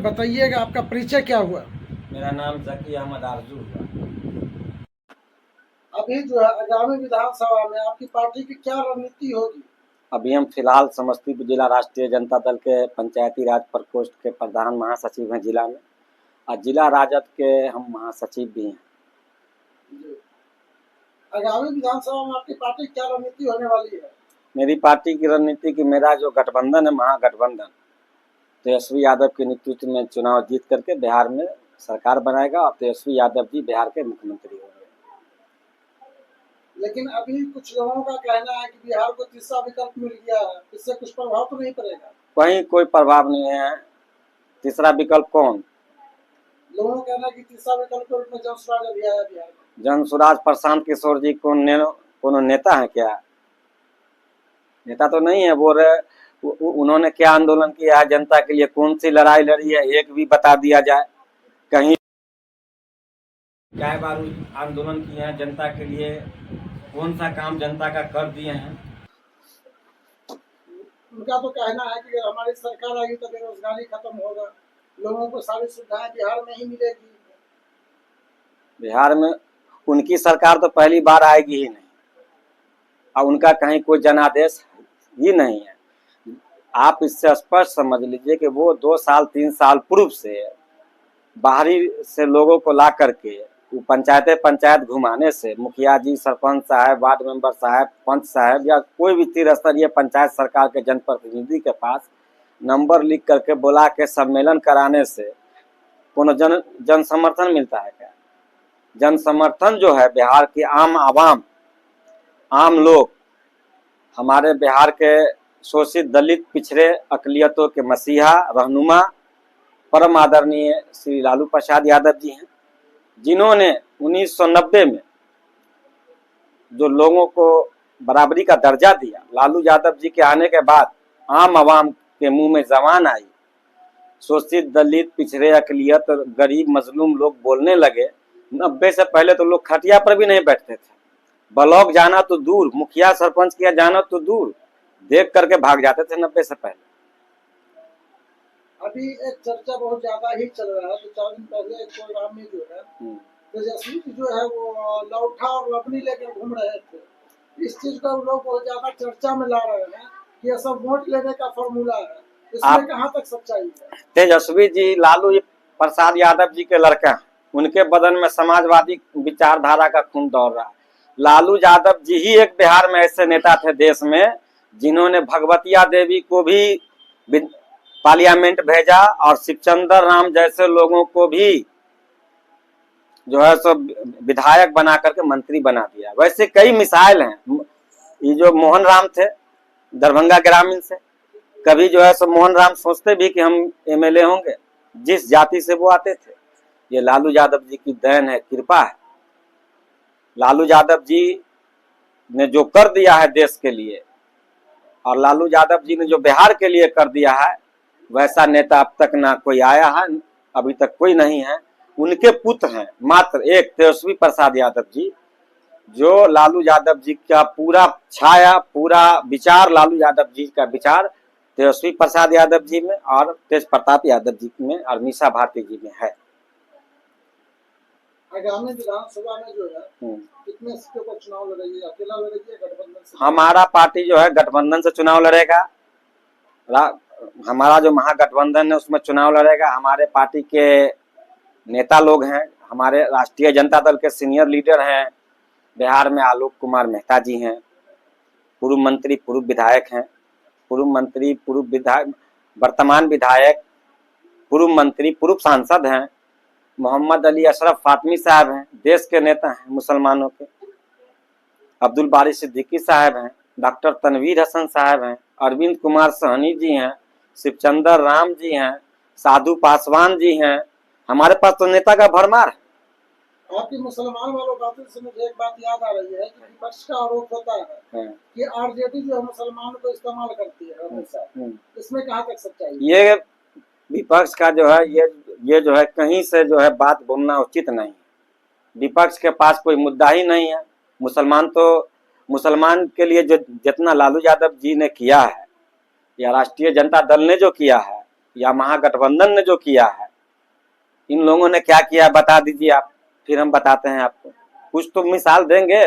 बताइएगा, आपका परिचय क्या हुआ? मेरा नाम जकी अहमद आरजू हुआ। अभी जो है आगामी विधानसभा में आपकी पार्टी की क्या रणनीति होगी? अभी हम फिलहाल समस्तीपुर जिला राष्ट्रीय जनता दल के पंचायती राज प्रकोष्ठ के प्रधान महासचिव हैं जिला में, और जिला राजद के हम महासचिव भी हैं। आगामी विधानसभा में आपकी पार्टी की क्या रणनीति होने वाली है? मेरी पार्टी की रणनीति की मेरा जो गठबंधन है महागठबंधन तेजस्वी यादव के नेतृत्व में चुनाव जीत करके बिहार में सरकार बनाएगा और तेजस्वी यादव जी बिहार के मुख्यमंत्री होंगे। लेकिन अभी कुछ लोगों का कहना है कि बिहार को तीसरा विकल्प मिल गया है, इससे कुछ प्रभाव तो नहीं पड़ेगा? कहीं कोई प्रभाव नहीं है। तीसरा विकल्प कौन? लोगों का कहना है कि तीसरा विकल्प के रूप में जनसुराज अभी आया बिहार में। जनसुराज प्रशांत किशोर जी कोनो नेता है क्या? नेता तो नहीं है। वो उन्होंने क्या आंदोलन किया है जनता के लिए, कौन सी लड़ाई लड़ी है, एक भी बता दिया जाए। कहीं क्या बार आंदोलन किए हैं जनता के लिए, कौन सा काम जनता का कर दिए हैं? उनका तो कहना है कि अगर हमारी सरकार आएगी तो बेरोजगारी खत्म होगा, लोगों को सारी सुविधाएं बिहार में ही मिलेगी। बिहार में उनकी सरकार तो पहली बार आएगी ही नहीं, और उनका कहीं कोई जनादेश ही नहीं है। आप इससे स्पष्ट समझ लीजिए कि वो 2 साल 3 साल पूर्व से बाहरी से लोगों को ला करके पंचायत घुमाने से मुखिया जी, सरपंच साहब, वार्ड मेंबर साहब, पंच साहब या कोई भी 3 स्तरीय पंचायत सरकार के जनप्रतिनिधि के पास नंबर लिख करके बुला के सम्मेलन कराने से कोनो जन समर्थन मिलता है क्या? जन समर्थन जो है बिहार की आम आवाम, आम लोग, हमारे बिहार के शोषित दलित पिछड़े अकलियतों के मसीहा रहनुमा परम आदरणीय श्री लालू प्रसाद यादव जी हैं, जिन्होंने 1990 में जो लोगों को बराबरी का दर्जा दिया। लालू यादव जी के आने के बाद आम आवाम के मुंह में जबान आई, शोषित दलित पिछड़े अकलियत गरीब मजलूम लोग बोलने लगे। 90 से पहले तो लोग खटिया पर भी नहीं बैठते थे, ब्लॉक जाना तो दूर, मुखिया सरपंच किया जाना तो दूर, देख करके भाग जाते थे 90 से पहले। अभी एक चर्चा बहुत ज्यादा ही चल रहा है। 2-4 दिन पहले एक प्रोग्राम में जो है तेजस्वी जी जो है वो लौठा और लवनी लेकर घूम रहे थे। इस चीज को लोग बहुत ज्यादा चर्चा में ला रहे हैं कि ये सब वोट लेने का फॉर्मूला है, इसमें कहाँ तक सच्चाई है? तेजस्वी जी लालू प्रसाद यादव जी के लड़के हैं, उनके बदन में समाजवादी विचारधारा का खून दौड़ रहा है। लालू यादव जी ही एक बिहार में ऐसे नेता थे देश में जिन्होंने भगवतिया देवी को भी पार्लियामेंट भेजा और शिवचंद्र राम जैसे लोगों को भी जो है सो विधायक बना करके मंत्री बना दिया। वैसे कई मिसाइल हैं। ये जो मोहन राम थे दरभंगा ग्रामीण से, कभी जो है सो मोहन राम सोचते भी कि हम एमएलए होंगे, जिस जाति से वो आते थे। ये लालू यादव जी की देन है, कृपा है। लालू यादव जी ने जो कर दिया है देश के लिए, और लालू यादव जी ने जो बिहार के लिए कर दिया है, वैसा नेता अब तक ना कोई आया है, अभी तक कोई नहीं है। उनके पुत्र हैं मात्र एक, तेजस्वी प्रसाद यादव जी, जो लालू यादव जी का पूरा छाया, पूरा विचार, लालू यादव जी का विचार तेजस्वी प्रसाद यादव जी में और तेज प्रताप यादव जी में और मीसा भारती जी में है। आगामी विधानसभा में जो है कितने सीटों पर चुनाव लड़ेगी? अकेला लड़ेगी या गठबंधन से? हमारा पार्टी जो है गठबंधन से चुनाव लड़ेगा। हमारा जो महागठबंधन है उसमें चुनाव लड़ेगा। हमारे पार्टी के नेता लोग हैं, हमारे राष्ट्रीय जनता दल के सीनियर लीडर हैं बिहार में, आलोक कुमार मेहता जी हैं, पूर्व मंत्री, पूर्व विधायक हैं, पूर्व मंत्री, पूर्व विधायक, वर्तमान विधायक, पूर्व मंत्री, पूर्व सांसद हैं। मोहम्मद अली अशरफ फातमी साहब हैं, देश के नेता हैं मुसलमानों के। अब्दुल बारी सिद्दीकी साहब हैं, डॉक्टर तनवीर हसन साहब हैं, अरविंद कुमार सहनी जी हैं, शिवचंद्र राम जी हैं, साधु पासवान जी हैं। हमारे पास तो नेता का भरमार है। आपकी मुसलमान वालों बातों से मुझे एक बात याद आ रही है कि विपक्ष का आरोप होता है कि आरजेडी जो है मुसलमान को इस्तेमाल करती है हमेशा, इसमें कहाँ तक सच्चाई? ये विपक्ष का जो है ये जो है कहीं से जो है बात बोलना उचित नहीं। विपक्ष के पास कोई मुद्दा ही नहीं है। मुसलमान के लिए जो जितना लालू यादव जी ने किया है या राष्ट्रीय जनता दल ने जो किया है, या महागठबंधन ने जो किया है, इन लोगों ने क्या किया बता दीजिए आप, फिर हम बताते हैं आपको। कुछ तो मिसाल देंगे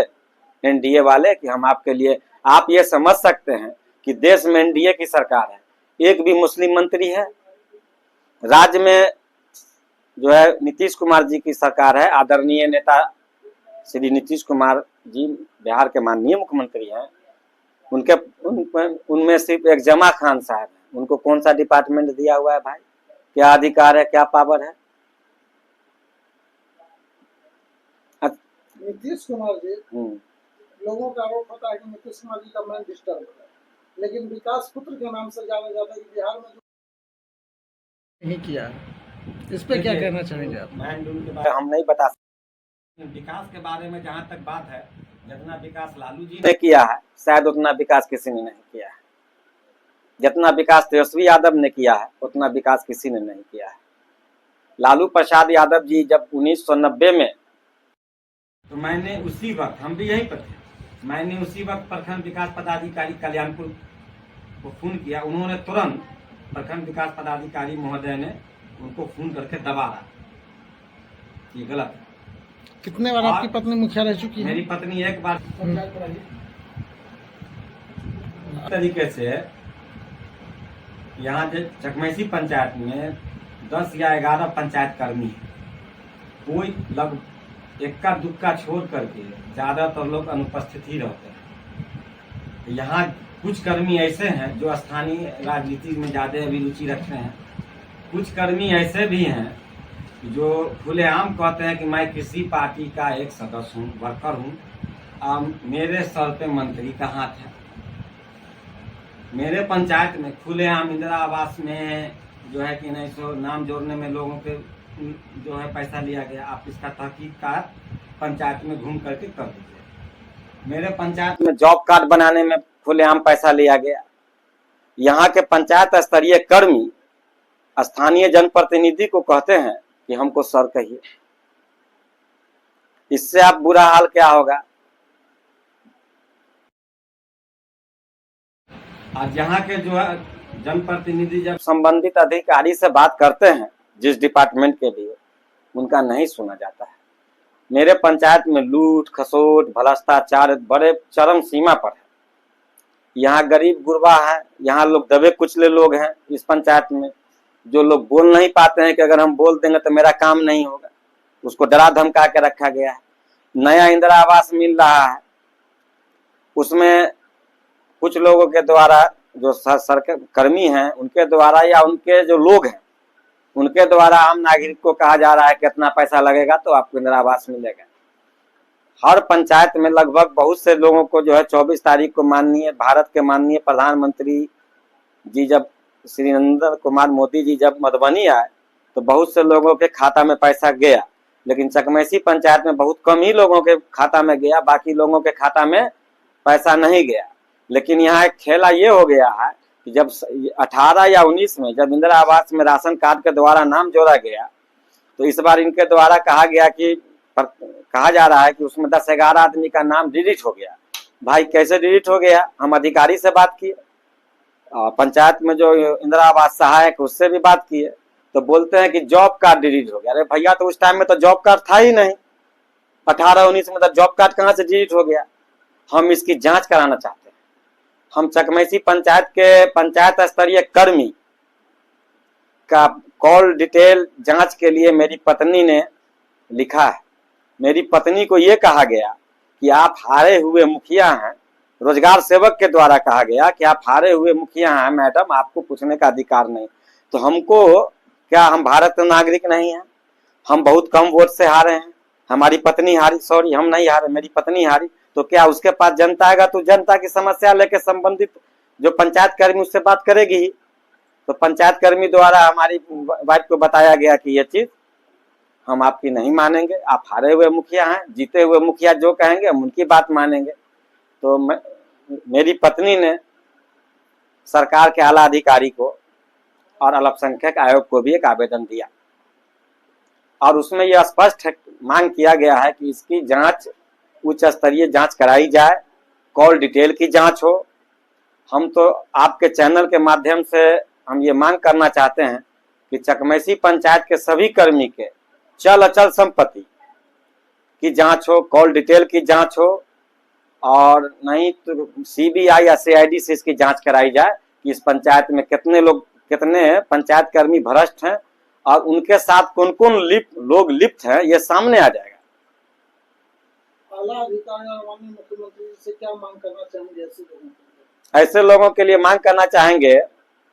एनडीए वाले कि हम आपके लिए, आप ये समझ सकते हैं कि देश में एनडीए की सरकार है, एक भी मुस्लिम मंत्री है। राज्य में जो है नीतीश कुमार जी की सरकार है, आदरणीय नेता श्री नीतीश कुमार जी बिहार के माननीय मुख्यमंत्री हैं। उनमें सिर्फ एक जमा खान साहब है, उनको कौन सा डिपार्टमेंट दिया हुआ है भाई? क्या अधिकार है, क्या पावर है? नीतीश कुमार जी, लोगों का आरोप होता है कि नीतीश कुमार जी का माइंड डिस्टर्ब है, लेकिन विकास पुत्र के नाम से जाना जाता है कि बिहार में नहीं किया। इस पे क्या कहना चाहेंगे आप? हम नहीं बता सकते। विकास के बारे में जहाँ तक बात है, जितना विकास लालू जी ने किया है शायद उतना विकास किसी ने नहीं किया है। जितना विकास तेजस्वी यादव ने किया है उतना विकास किसी ने नहीं किया है। लालू प्रसाद यादव जी जब 1990 में, तो मैंने उसी वक्त, हम भी यहीं पर थे, मैंने उसी वक्त प्रखंड विकास पदाधिकारी कल्याणपुर को फोन किया। उन्होंने तुरंत, प्रखंड विकास पदाधिकारी महोदय ने उनको फोन करके दबा रहा, ये गलत है। कितने बार आपकी पत्नी मुखिया रह चुकी है? मेरी पत्नी एक बार तरीके से यहाँ चकमैसी पंचायत में 10 या 11 पंचायत कर्मी है, कोई लगभग इक्का दुक्का छोड़ करके ज्यादातर लोग अनुपस्थित ही रहते हैं। यहाँ कुछ कर्मी ऐसे हैं जो स्थानीय राजनीति में ज्यादा अभिरुचि रखते हैं, कुछ कर्मी ऐसे भी हैं जो खुलेआम कहते हैं कि मैं किसी पार्टी का एक सदस्य हूँ, वर्कर हूँ, मेरे सर पे मंत्री का हाथ है। मेरे पंचायत में खुलेआम इंदिरा आवास में जो है कि नहीं सो नाम जोड़ने में लोगों के जो है पैसा लिया गया। आप इसका तहकीकात पंचायत में घूम करके कर दीजिए। मेरे पंचायत में जॉब कार्ड बनाने में खुलेआम पैसा लिया गया। यहाँ के पंचायत स्तरीय कर्मी स्थानीय जनप्रतिनिधि को कहते हैं कि हमको सर कहिए। इससे आप बुरा हाल क्या होगा। आज यहाँ के जो है जनप्रतिनिधि जब संबंधित अधिकारी से बात करते हैं जिस डिपार्टमेंट के लिए, उनका नहीं सुना जाता है। मेरे पंचायत में लूट खसोट भ्रष्टाचार बड़े चरम सीमा पर है। यहाँ गरीब गुरबा है, यहाँ लोग दबे कुचले लोग हैं। इस पंचायत में जो लोग बोल नहीं पाते हैं कि अगर हम बोल देंगे तो मेरा काम नहीं होगा, उसको डरा धमका के रखा गया है। नया इंदिरा आवास मिल रहा है, उसमें कुछ लोगों के द्वारा जो सरकार कर्मी हैं उनके द्वारा या उनके जो लोग हैं उनके द्वारा आम नागरिक को कहा जा रहा है कि इतना पैसा लगेगा तो आपको इंदिरा आवास मिलेगा। हर पंचायत में लगभग बहुत से लोगों को जो है 24 तारीख को भारत के माननीय प्रधानमंत्री जी जब श्री नरेंद्र कुमार मोदी जी जब मधुबनी आए तो बहुत से लोगों के खाता में पैसा गया, लेकिन चकमैसी पंचायत में बहुत कम ही लोगों के खाता में गया, बाकी लोगों के खाता में पैसा नहीं गया। लेकिन यहाँ एक खेला ये हो गया है कि जब 18 या 19 में जब इंदिरा आवास में राशन कार्ड के द्वारा नाम जोड़ा गया तो इस बार इनके द्वारा कहा जा रहा है कि उसमें 10-11 आदमी का नाम डिलीट हो गया। भाई कैसे डिलीट हो गया? हम अधिकारी से बात किए, पंचायत में जो इंदिरा आवास सहायक उससे भी बात किए, तो बोलते हैं कि जॉब कार्ड डिलीट हो गया। अरे भैया तो उस टाइम में तो जॉब कार्ड था ही नहीं, 18-19 में तो जॉब कार्ड कहाँ से डिलीट हो गया? हम इसकी जांच कराना चाहते हैं। हम चकमैसी पंचायत के पंचायत स्तरीय कर्मी का कॉल डिटेल जांच के लिए मेरी पत्नी ने लिखा है। मेरी पत्नी को ये कहा गया कि आप हारे हुए मुखिया हैं, रोजगार सेवक के द्वारा कहा गया कि आप हारे हुए मुखिया हैं मैडम, आपको पूछने का अधिकार नहीं। तो हमको क्या, हम भारत नागरिक नहीं हैं? हम बहुत कम वोट से हारे हैं, हमारी पत्नी हारी, सॉरी हम नहीं हारे, मेरी पत्नी हारी। तो क्या उसके पास जनता आएगा तो जनता की समस्या लेके संबंधित जो पंचायत कर्मी उससे बात करेगी ही। तो पंचायत कर्मी द्वारा हमारी वाइफ को बताया गया कि ये चीज हम आपकी नहीं मानेंगे, आप हारे हुए मुखिया हैं, जीते हुए मुखिया जो कहेंगे हम उनकी बात मानेंगे। तो मेरी पत्नी ने सरकार के आला अधिकारी को और अल्पसंख्यक आयोग को भी एक आवेदन दिया और उसमें यह स्पष्ट मांग किया गया है कि इसकी जांच उच्च स्तरीय जांच कराई जाए, कॉल डिटेल की जांच हो। हम तो आपके चैनल के माध्यम से हम ये मांग करना चाहते हैं कि चकमेसी पंचायत के सभी कर्मी के चल अचल संपत्ति की जांच हो, कॉल डिटेल की जांच हो, और नहीं तो सीबीआई या सीआईडी से इसकी जांच कराई जाए कि इस पंचायत में कितने पंचायत कर्मी भ्रष्ट हैं और उनके साथ कौन कौन लोग लिप्त हैं, ये सामने आ जाएगा। आला अधिकारी और माननीय मुख्यमंत्री जी से क्या मांग करना चाहेंगे ऐसे लोगों के लिए? ऐसे लोगों के लिए मांग करना चाहेंगे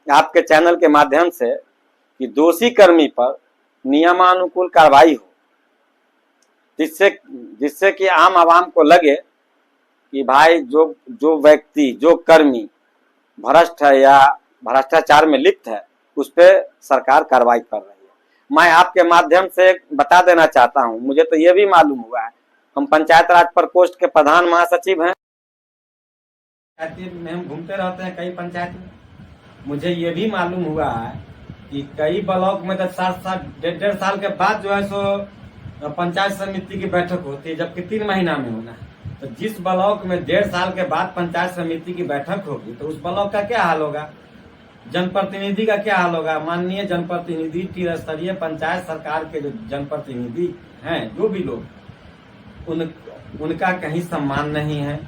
आपके चैनल के माध्यम से कि दोषी कर्मी पर नियमानुकूल कार्रवाई हो, जिससे कि आम आवाम को लगे कि भाई जो व्यक्ति, जो कर्मी भ्रष्ट है या भ्रष्टाचार में लिप्त है, उस पर सरकार कार्रवाई कर रही है। मैं आपके माध्यम से बता देना चाहता हूं, मुझे तो ये भी मालूम हुआ है, हम पंचायत राज प्रकोष्ठ के प्रधान महासचिव हैं, में हम घूमते रहते हैं कई पंचायत में। मुझे ये भी मालूम हुआ है कि कई ब्लॉक में तो 7-8 साल के बाद जो है सो पंचायत समिति की बैठक होती है, जबकि 3 महीना में होना है। तो जिस ब्लॉक में 1.5 साल के बाद पंचायत समिति की बैठक होगी तो उस ब्लॉक का क्या हाल होगा, जनप्रतिनिधि का क्या हाल होगा। माननीय जनप्रतिनिधि, त्रिस्तरीय पंचायत सरकार के जो जनप्रतिनिधि हैं, जो भी लोग, उनका कहीं सम्मान नहीं है,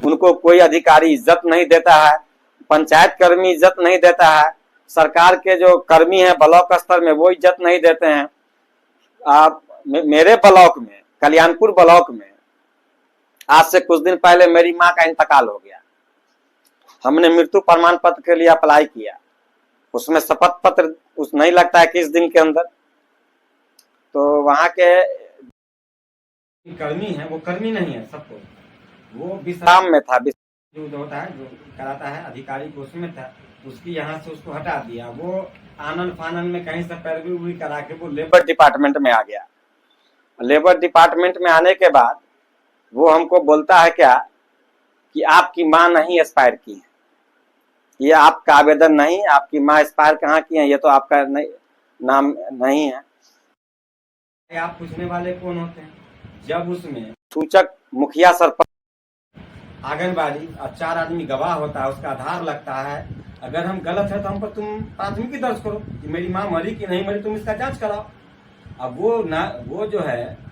उनको कोई अधिकारी इज्जत नहीं देता है, पंचायत कर्मी इज्जत नहीं देता है, सरकार के जो कर्मी हैं ब्लॉक स्तर में वो इज्जत नहीं देते हैं। मेरे ब्लॉक में, कल्याणपुर ब्लॉक में, आज से कुछ दिन पहले मेरी माँ का इंतकाल हो गया। हमने मृत्यु प्रमाण पत्र के लिए अप्लाई किया, उसमें शपथ पत्र नहीं लगता है 21 दिन के अंदर। तो वहां के कर्मी है, वो कर्मी नहीं है, सबको वो विश्राम में था, जो होता है, जो कराता है अधिकारी को, उसमें था, उसकी यहाँ से उसको हटा दिया। वो आनंद फानन में कहीं से पैरवी उरवी करा के वो लेबर डिपार्टमेंट में आ गया। लेबर डिपार्टमेंट में आने के बाद वो हमको बोलता है क्या कि आपकी माँ नहीं एक्सपायर की है, ये आपका आवेदन नहीं, आपकी माँ एक्सपायर कहाँ की है, ये तो आपका नाम नहीं है। आप पूछने वाले कौन होते हैं? जब उसमें सूचक, मुखिया, सरपंच, आंगनबाड़ी और 4 आदमी गवाह होता है, उसका आधार लगता है। अगर हम गलत है तो हम पर तुम प्राथमिकी दर्ज करो कि मेरी माँ मरी कि नहीं मरी, तुम इसका जांच कराओ। अब वो जो है